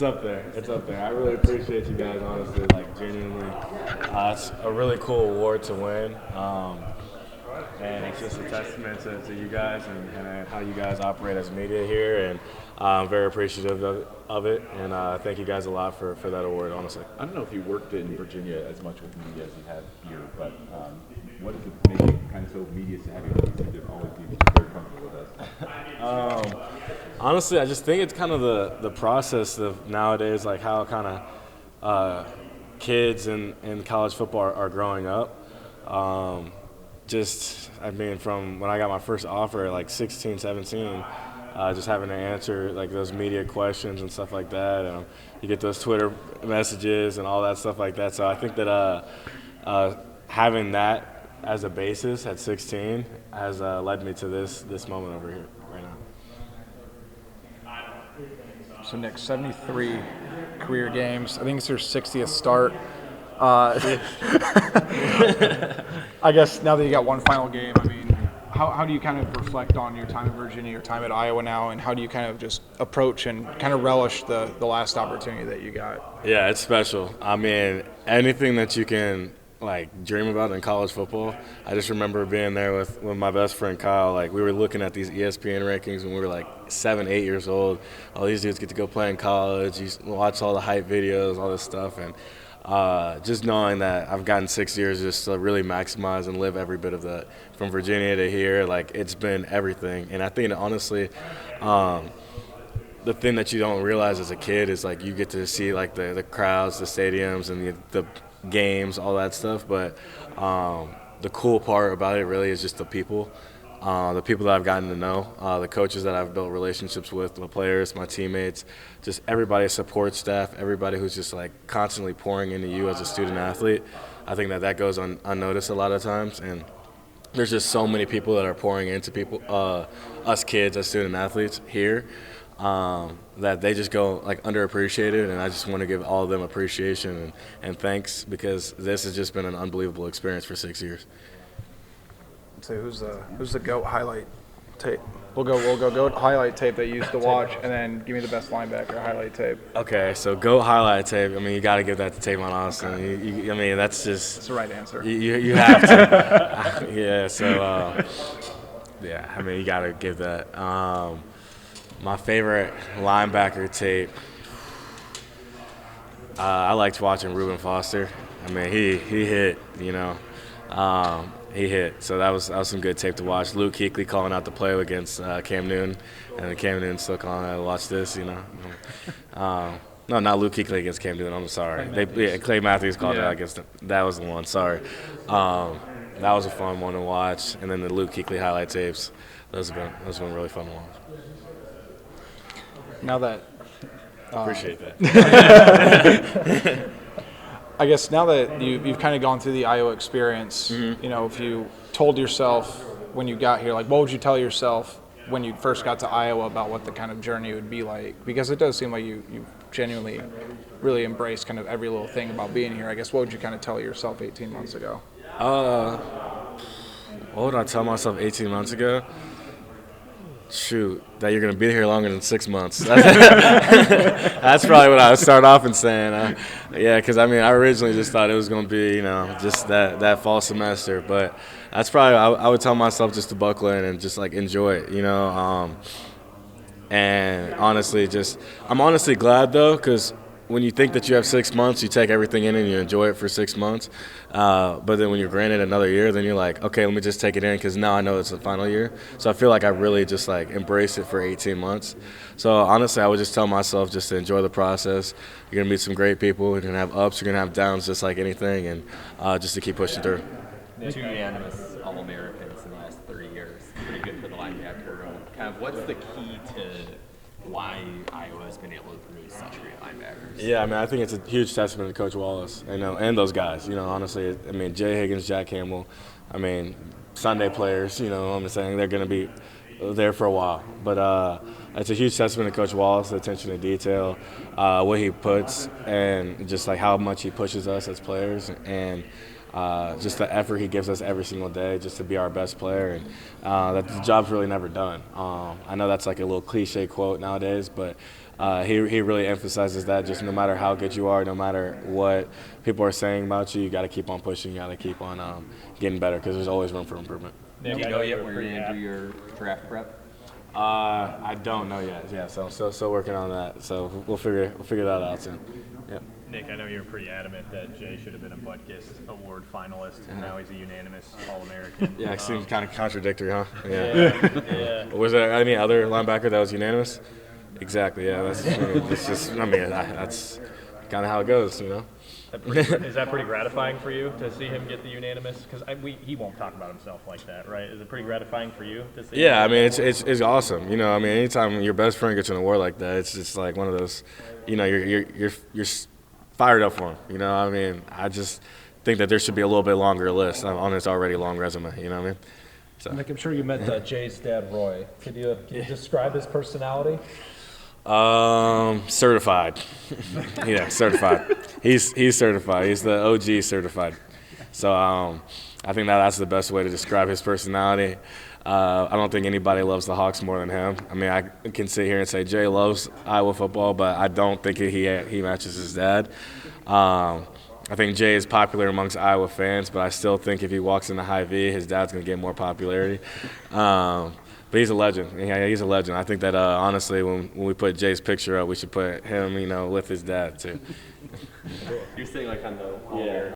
up there. It's up there. I really appreciate you guys, honestly, like genuinely. It's a really cool award to win. And it's just a testament to you guys and how you guys operate as media here. And I'm very appreciative of it. And thank you guys a lot for that award, honestly. I don't know if you worked in Virginia as much with media as you have here, but what does it make you kind of so media savvy? You seem to always be very comfortable with us. Honestly, I just think it's kind of the process of nowadays, like how kind of kids in college football are growing up. From when I got my first offer at like 16, 17, just having to answer like those media questions and stuff like that. You get those Twitter messages and all that stuff like that. So I think that having that as a basis at 16 has led me to this moment over here right now. So Nick, 73 career games. I think it's your 60th start. I guess now that you got one final game, I mean, how do you kind of reflect on your time at Virginia, your time at Iowa now, and how do you kind of just approach and kind of relish the last opportunity that you got? Yeah, it's special. I mean, anything that you can like dream about in college football. I just remember being there with my best friend Kyle. Like we were looking at these ESPN rankings when we were like 7, 8 years old. All these dudes get to go play in college. You watch all the hype videos, all this stuff, and just knowing that I've gotten 6 years just to really maximize and live every bit of that from Virginia to here, like it's been everything. And I think that honestly, the thing that you don't realize as a kid is like you get to see like the crowds, the stadiums, and the games, all that stuff. But the cool part about it really is just the people that I've gotten to know, the coaches that I've built relationships with, the players, my teammates, just everybody, support staff, everybody who's just like constantly pouring into you as a student athlete. I think that goes unnoticed a lot of times, and there's just so many people that are pouring into us kids as student athletes here, that they just go like underappreciated, and I just want to give all of them appreciation and thanks, because this has just been an unbelievable experience for 6 years. So who's the GOAT highlight tape? We'll go GOAT highlight tape that you used to watch, and then give me the best linebacker highlight tape. Okay, so GOAT highlight tape. I mean, you got to give that to Tavon Austin. Okay. I mean, that's the right answer. You have to. Yeah. So yeah, I mean, you got to give that. My favorite linebacker tape. I liked watching Reuben Foster. I mean, he hit. You know. He hit, so that was some good tape to watch. Luke Kuechly calling out the play against Cam Newton, and then Cam Newton still calling out, watch this, you know. No, not Luke Kuechly against Cam Newton, I'm sorry. Clay Matthews called out against him. That was the one, sorry. That was a fun one to watch, and then the Luke Kuechly highlight tapes, those have been really fun to watch. Now that appreciate that. I guess now that you've kind of gone through the Iowa experience, you know, if you told yourself when you got here, like what would you tell yourself when you first got to Iowa about what the kind of journey would be like? Because it does seem like you genuinely really embraced kind of every little thing about being here. I guess what would you kind of tell yourself 18 months ago? What would I tell myself 18 months ago? Shoot, that you're going to be here longer than 6 months. That's probably what I would start off in saying. Yeah, because, I mean, I originally just thought it was going to be, you know, just that fall semester. But that's probably, I would tell myself just to buckle in and just, like, enjoy it, you know. And honestly, I'm honestly glad, though, because when you think that you have 6 months, you take everything in and you enjoy it for 6 months. But then when you're granted another year, then you're like, okay, let me just take it in because now I know it's the final year. So I feel like I really just like embraced it for 18 months. So honestly, I would just tell myself just to enjoy the process. You're going to meet some great people. You're going to have ups. You're going to have downs just like anything, and just to keep pushing through. 2 unanimous All-Americans in the last 3 years. Pretty good for the linebacker. Kind of what's the key to why Iowa has been able to produce such great linebackers? Yeah, I mean, I think it's a huge testament to Coach Wallace, you know, and those guys. You know, honestly, I mean, Jay Higgins, Jack Campbell, I mean, Sunday players, you know, I'm saying they're going to be there for a while. But it's a huge testament to Coach Wallace, the attention to detail, what he puts, and just like how much he pushes us as players, and just the effort he gives us every single day just to be our best player, and that the job's really never done. I know that's like a little cliche quote nowadays, but he really emphasizes that just no matter how good you are, no matter what people are saying about you, you got to keep on pushing, you got to keep on getting better because there's always room for improvement. Do you know yet where you're going to do your draft prep? I don't know yet. Yeah, so still working on that. So we'll figure that out soon. Yep. Nick, I know you were pretty adamant that Jay should have been a Butkus Award finalist, and now he's a unanimous All-American. Yeah, it seems kind of contradictory, huh? Yeah. Was there any other linebacker that was unanimous? Exactly. Yeah, that's just. I mean, that's kind of how it goes, you know. Is that pretty gratifying for you to see him get the unanimous? Because he won't talk about himself like that, right? Is it pretty gratifying for you to see? Yeah, I mean it's awesome. You know, I mean anytime your best friend gets an award like that, it's just like one of those. You know, you're fired up for him. You know, I mean I just think that there should be a little bit longer list on his already long resume. You know what I mean? So. Nick, I'm sure you met Jay's dad, Roy. Can you describe his personality? Certified. Yeah, certified. He's certified. He's the OG certified. So I think that's the best way to describe his personality. I don't think anybody loves the Hawks more than him. I mean, I can sit here and say Jay loves Iowa football, but I don't think he matches his dad. I think Jay is popular amongst Iowa fans, but I still think if he walks into Hy-Vee, his dad's going to get more popularity. But he's a legend. Yeah, he's a legend. I think that honestly, when we put Jay's picture up, we should put him, you know, with his dad too. You're saying like on the Yeah.